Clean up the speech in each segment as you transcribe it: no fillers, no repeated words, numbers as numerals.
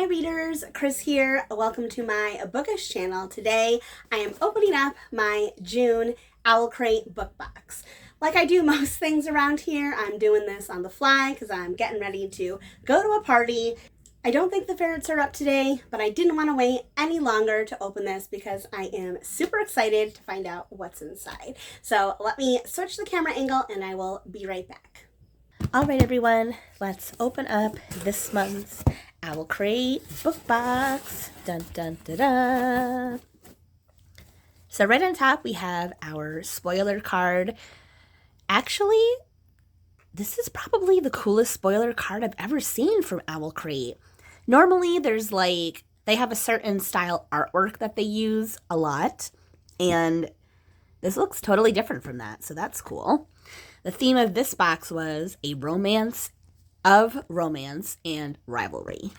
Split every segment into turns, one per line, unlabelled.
Hi readers, Chris here. Welcome to my bookish channel. Today I am opening up my June Owlcrate Book Box. Like I do most things around here, I'm doing this on the fly because I'm getting ready to go to a party. I don't think the ferrets are up today, but I didn't want to wait any longer to open this because I am super excited to find out what's inside. So let me switch the camera angle and I will be right back.
All right, everyone, let's open up this month's Owlcrate Book Box. Dun, dun, dun, dun. So right on top, we have our spoiler card. Actually, this is probably the coolest spoiler card I've ever seen from Owlcrate. Normally, there's they have a certain style artwork that they use a lot, and this looks totally different from that, so that's cool. The theme of this box was a romance and rivalry.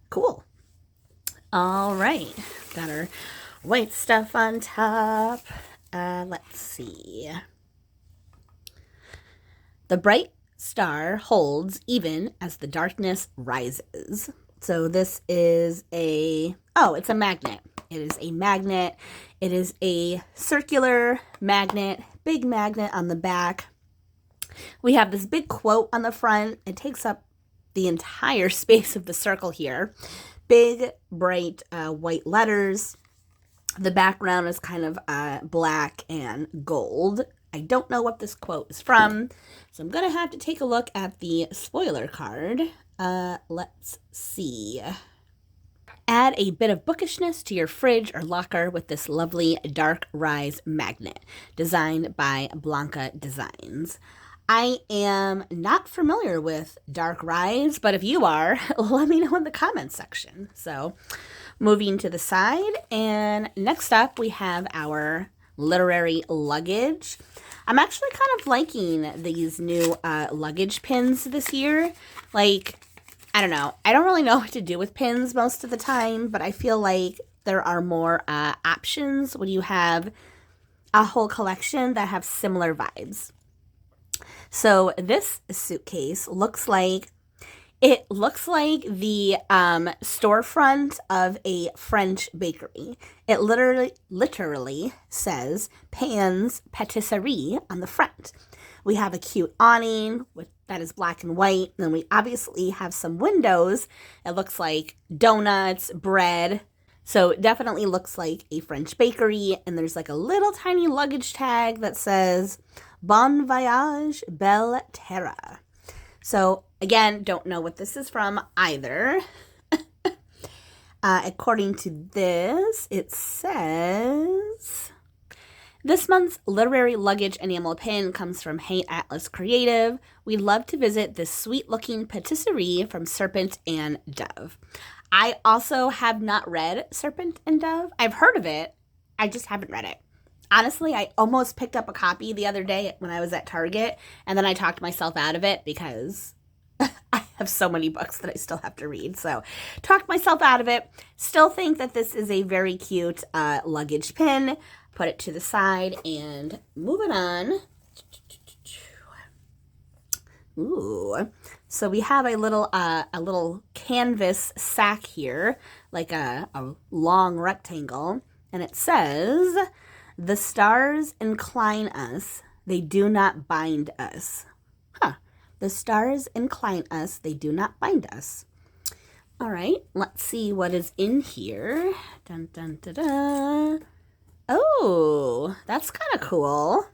Cool. All right. Got our white stuff on top. Let's see. The bright star holds even as the darkness rises. So this is it's a magnet. It is a magnet. It is a circular magnet, big magnet on the back. We have this big quote on the front. It takes up the entire space of the circle here. Big, bright white letters. The background is kind of black and gold. I don't know what this quote is from, so I'm going to have to take a look at the spoiler card. Let's see. Add a bit of bookishness to your fridge or locker with this lovely Dark Rise magnet, designed by Blanca Designs. I am not familiar with Dark Rise, but if you are, let me know in the comments section. So, moving to the side, and next up we have our literary luggage. I'm actually kind of liking these new luggage pins this year. I don't know. I don't really know what to do with pins most of the time, but I feel like there are more options when you have a whole collection that have similar vibes. So this suitcase looks like the storefront of a French bakery. It literally says Pan's Patisserie on the front. We have a cute awning that is black and white. And then we obviously have some windows. It looks like donuts, bread. So it definitely looks like a French bakery. And there's like a little tiny luggage tag that says Bon Voyage, Belle Terre. So, again, don't know what this is from either. According to this, it says, this month's literary luggage enamel pin comes from Hey Atlas Creative. We'd love to visit this sweet-looking patisserie from Serpent and Dove. I also have not read Serpent and Dove. I've heard of it. I just haven't read it. Honestly, I almost picked up a copy the other day when I was at Target, and then I talked myself out of it because I have so many books that I still have to read. So, talked myself out of it. Still think that this is a very cute luggage pin. Put it to the side and moving on. Ooh. So we have a little canvas sack here, like a long rectangle, and it says, "The stars incline us, they do not bind us." The stars incline us, they do not bind us. All right, let's see what is in here. Dun, dun, dun, dun. Oh, that's kind of cool.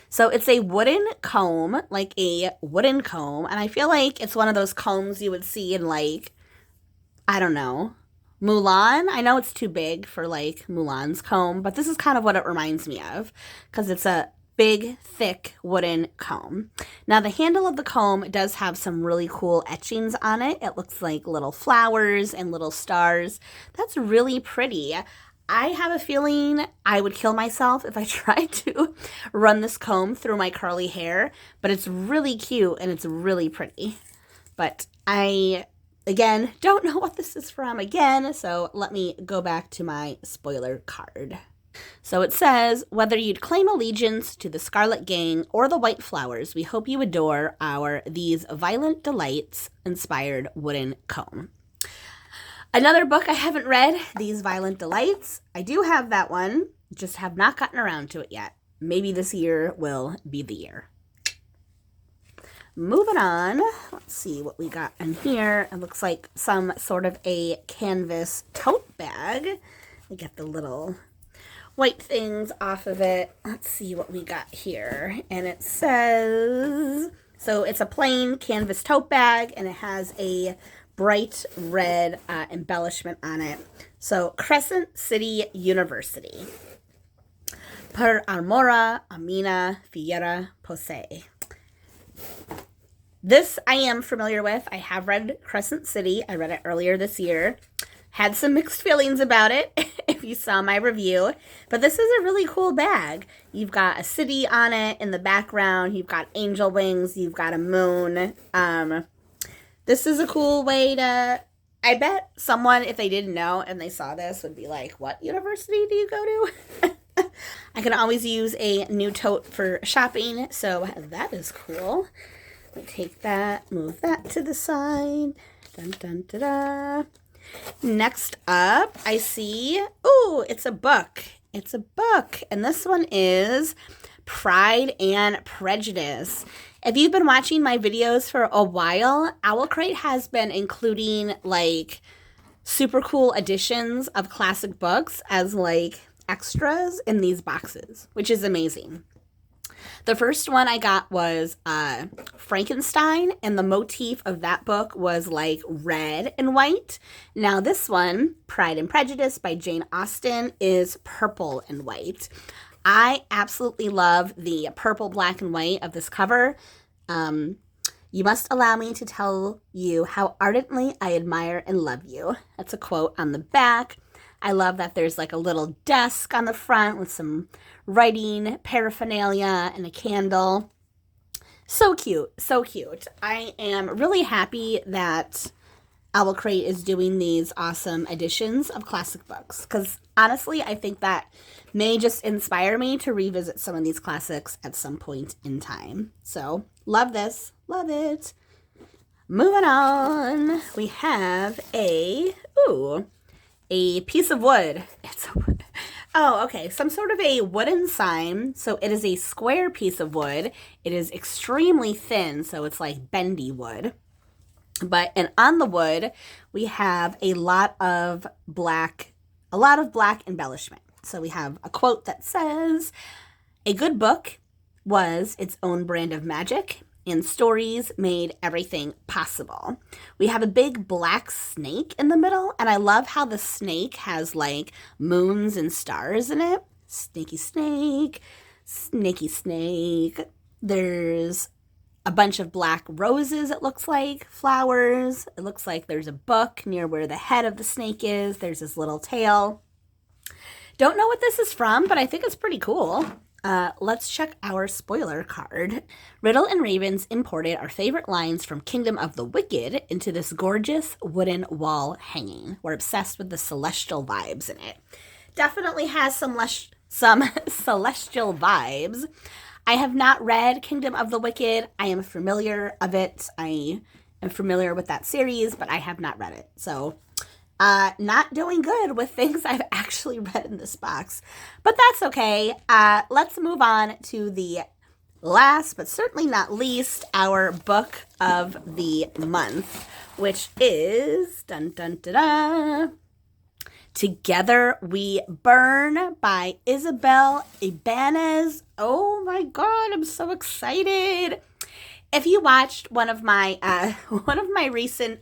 So it's a wooden comb, and I feel like it's one of those combs you would see in I don't know, Mulan. I know it's too big for Mulan's comb, but this is kind of what it reminds me of because it's a big, thick wooden comb. Now, the handle of the comb does have some really cool etchings on it. It looks like little flowers and little stars. That's really pretty. I have a feeling I would kill myself if I tried to run this comb through my curly hair, but it's really cute and it's really pretty. But I, again, don't know what this is from again, so let me go back to my spoiler card. So it says, whether you'd claim allegiance to the Scarlet Gang or the White Flowers, we hope you adore these violent delights inspired wooden comb. Another book I haven't read, These Violent Delights. I do have that one, just have not gotten around to it yet. Maybe this year will be the year. Moving on, let's see what we got in here. It looks like some sort of a canvas tote bag. We get the little white things off of it. Let's see what we got here. And it says, so it's a plain canvas tote bag, and it has a bright red embellishment on it. So Crescent City University. Per Almora Amina Fiera Pose. This I am familiar with. I have read Crescent City. I read it earlier this year. Had some mixed feelings about it, if you saw my review. But this is a really cool bag. You've got a city on it in the background. You've got angel wings. You've got a moon. This is a cool way to... I bet someone, if they didn't know and they saw this, would be like, what university do you go to? I can always use a new tote for shopping, so that is cool. Take that, move that to the side. Dun, dun, da, da. Next up, I see, ooh, it's a book. It's a book, and this one is Pride and Prejudice. If you've been watching my videos for a while, Owlcrate has been including, like, super cool editions of classic books as, like, extras in these boxes, which is amazing. The first one I got was Frankenstein, and the motif of that book was like red and white. Now this one, Pride and Prejudice by Jane Austen, is purple and white. I absolutely love the purple, black, and white of this cover. You must allow me to tell you how ardently I admire and love you. That's a quote on the back. I love that there's like a little desk on the front with some writing paraphernalia and a candle. So cute, so cute. I am really happy that Owlcrate is doing these awesome editions of classic books, because honestly, I think that may just inspire me to revisit some of these classics at some point in time. So, love this, love it. Moving on, we have a piece of wood. Some sort of a wooden sign. So it is a square piece of wood. It is extremely thin, so it's like bendy wood. And on the wood, we have a lot of black embellishment. So we have a quote that says, "A good book was its own brand of magic, and stories made everything possible." We have a big black snake in the middle, and I love how the snake has like moons and stars in it. Snaky snake, snaky snake. There's a bunch of black roses, it looks like, flowers. It looks like there's a book near where the head of the snake is. There's this little tail. Don't know what this is from, but I think it's pretty cool. Let's check our spoiler card. Riddle and Ravens imported our favorite lines from Kingdom of the Wicked into this gorgeous wooden wall hanging. We're obsessed with the celestial vibes in it. Definitely has some celestial vibes. I have not read Kingdom of the Wicked. I am familiar of it. I am familiar with that series, but I have not read it. So not doing good with things I've actually read in this box. But that's okay. Let's move on to the last, but certainly not least, our book of the month, which is, dun dun da da, Together We Burn by Isabel Ibanez. Oh my God, I'm so excited. If you watched one of my recent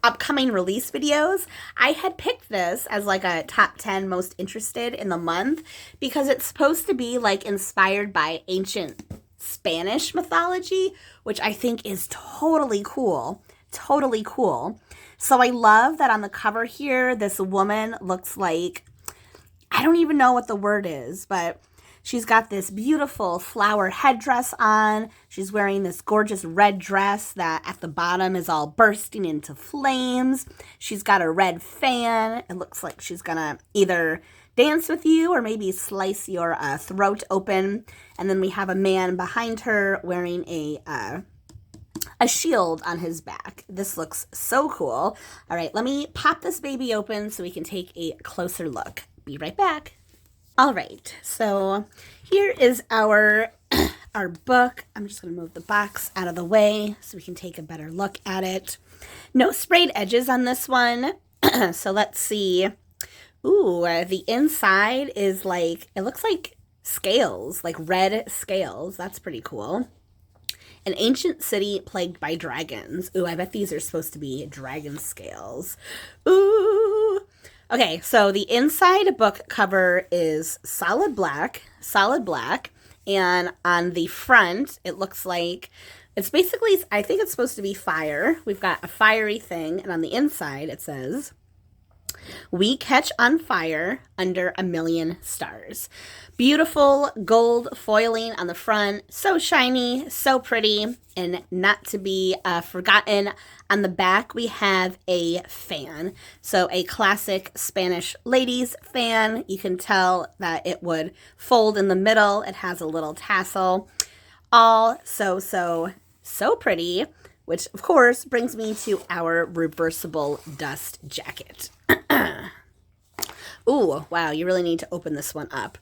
upcoming release videos, I had picked this as like a top 10 most interested in the month because it's supposed to be like inspired by ancient Spanish mythology, which I think is totally cool. Totally cool. So I love that on the cover here, this woman looks like, I don't even know what the word is, but she's got this beautiful flower headdress on. She's wearing this gorgeous red dress that at the bottom is all bursting into flames. She's got a red fan. It looks like she's gonna either dance with you or maybe slice your throat open. And then we have a man behind her wearing a a shield on his back. This looks so cool. All right, let me pop this baby open so we can take a closer look. Be right back. All right, so here is our book. I'm just going to move the box out of the way so we can take a better look at it. No sprayed edges on this one. So let's see. Ooh, the inside is like, it looks like scales, like red scales. That's pretty cool. An ancient city plagued by dragons. Ooh, I bet these are supposed to be dragon scales. Ooh. Okay, so the inside book cover is solid black. And on the front, it looks like it's basically, I think it's supposed to be fire. We've got a fiery thing. And on the inside, it says, "We catch on fire under a million stars." Beautiful gold foiling on the front. So shiny, so pretty. And not to be forgotten, on the back we have a fan. So a classic Spanish ladies fan. You can tell that it would fold in the middle. It has a little tassel. All so pretty. Which, of course, brings me to our reversible dust jacket. Ooh, wow, you really need to open this one up.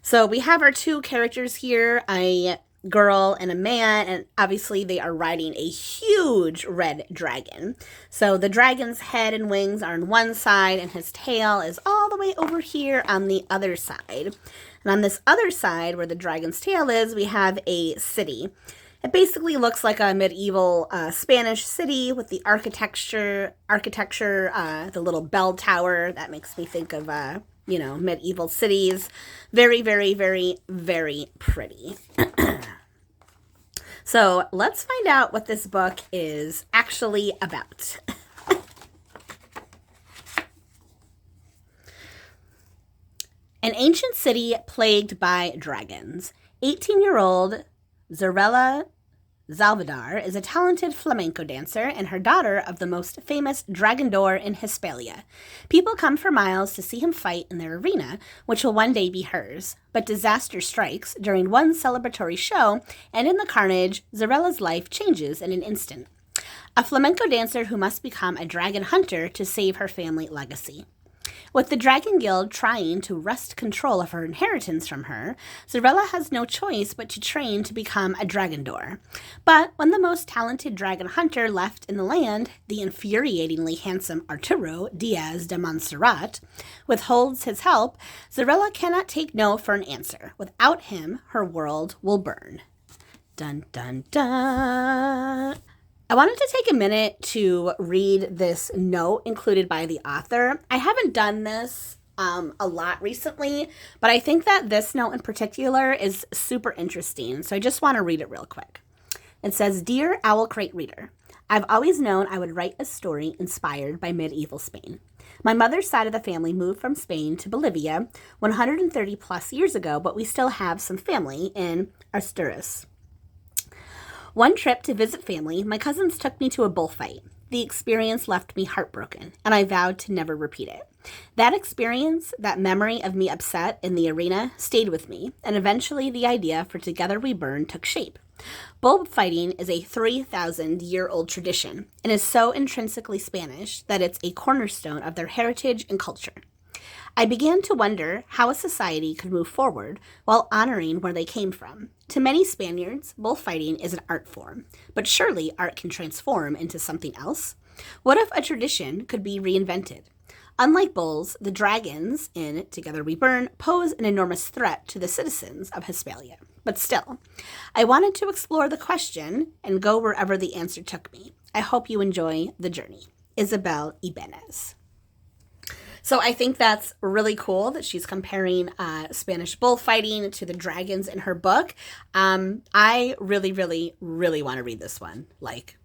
So we have our two characters here, a girl and a man, and obviously they are riding a huge red dragon. So the dragon's head and wings are on one side, and his tail is all the way over here on the other side. And on this other side, where the dragon's tail is, we have a city. It basically looks like a medieval Spanish city with the architecture, the little bell tower. That makes me think of, medieval cities. Very, very, very, very pretty. So let's find out what this book is actually about. An ancient city plagued by dragons. 18-year-old Zarella Zalvadar is a talented flamenco dancer and her daughter of the most famous dragondor in Hispalia. People come for miles to see him fight in their arena, which will one day be hers. But disaster strikes during one celebratory show, and in the carnage, Zarella's life changes in an instant. A flamenco dancer who must become a dragon hunter to save her family legacy. With the Dragon Guild trying to wrest control of her inheritance from her, Zarella has no choice but to train to become a dragondor. But when the most talented dragon hunter left in the land, the infuriatingly handsome Arturo Diaz de Montserrat, withholds his help, Zarella cannot take no for an answer. Without him, her world will burn. Dun, dun, dun. I wanted to take a minute to read this note included by the author. I haven't done this a lot recently, but I think that this note in particular is super interesting, so I just want to read it real quick. It says, "Dear Owlcrate reader, I've always known I would write a story inspired by medieval Spain. My mother's side of the family moved from Spain to Bolivia 130 plus years ago, but we still have some family in Asturias. One trip to visit family, my cousins took me to a bullfight. The experience left me heartbroken, and I vowed to never repeat it. That experience, that memory of me upset in the arena, stayed with me, and eventually the idea for Together We Burn took shape. Bullfighting is a 3,000-year-old tradition, and is so intrinsically Spanish that it's a cornerstone of their heritage and culture. I began to wonder how a society could move forward while honoring where they came from. To many Spaniards, bullfighting is an art form, but surely art can transform into something else? What if a tradition could be reinvented? Unlike bulls, the dragons in Together We Burn pose an enormous threat to the citizens of Hispalia. But still, I wanted to explore the question and go wherever the answer took me. I hope you enjoy the journey. Isabel Ibanez." So I think that's really cool that she's comparing Spanish bullfighting to the dragons in her book. I really, really, really want to read this one. Like,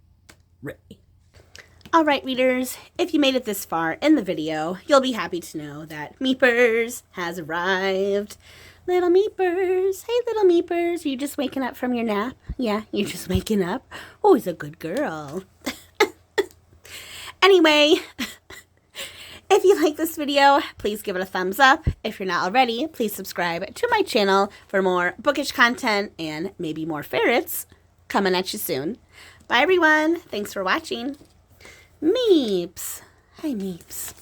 really. All right, readers, if you made it this far in the video, you'll be happy to know that Meepers has arrived. Little Meepers. Hey, little Meepers. Are you just waking up from your nap? Yeah, you're just waking up. Oh, he's a good girl. Anyway... If you like this video, please give it a thumbs up. If you're not already, please subscribe to my channel for more bookish content and maybe more ferrets coming at you soon. Bye, everyone. Thanks for watching. Meeps. Hi, Meeps.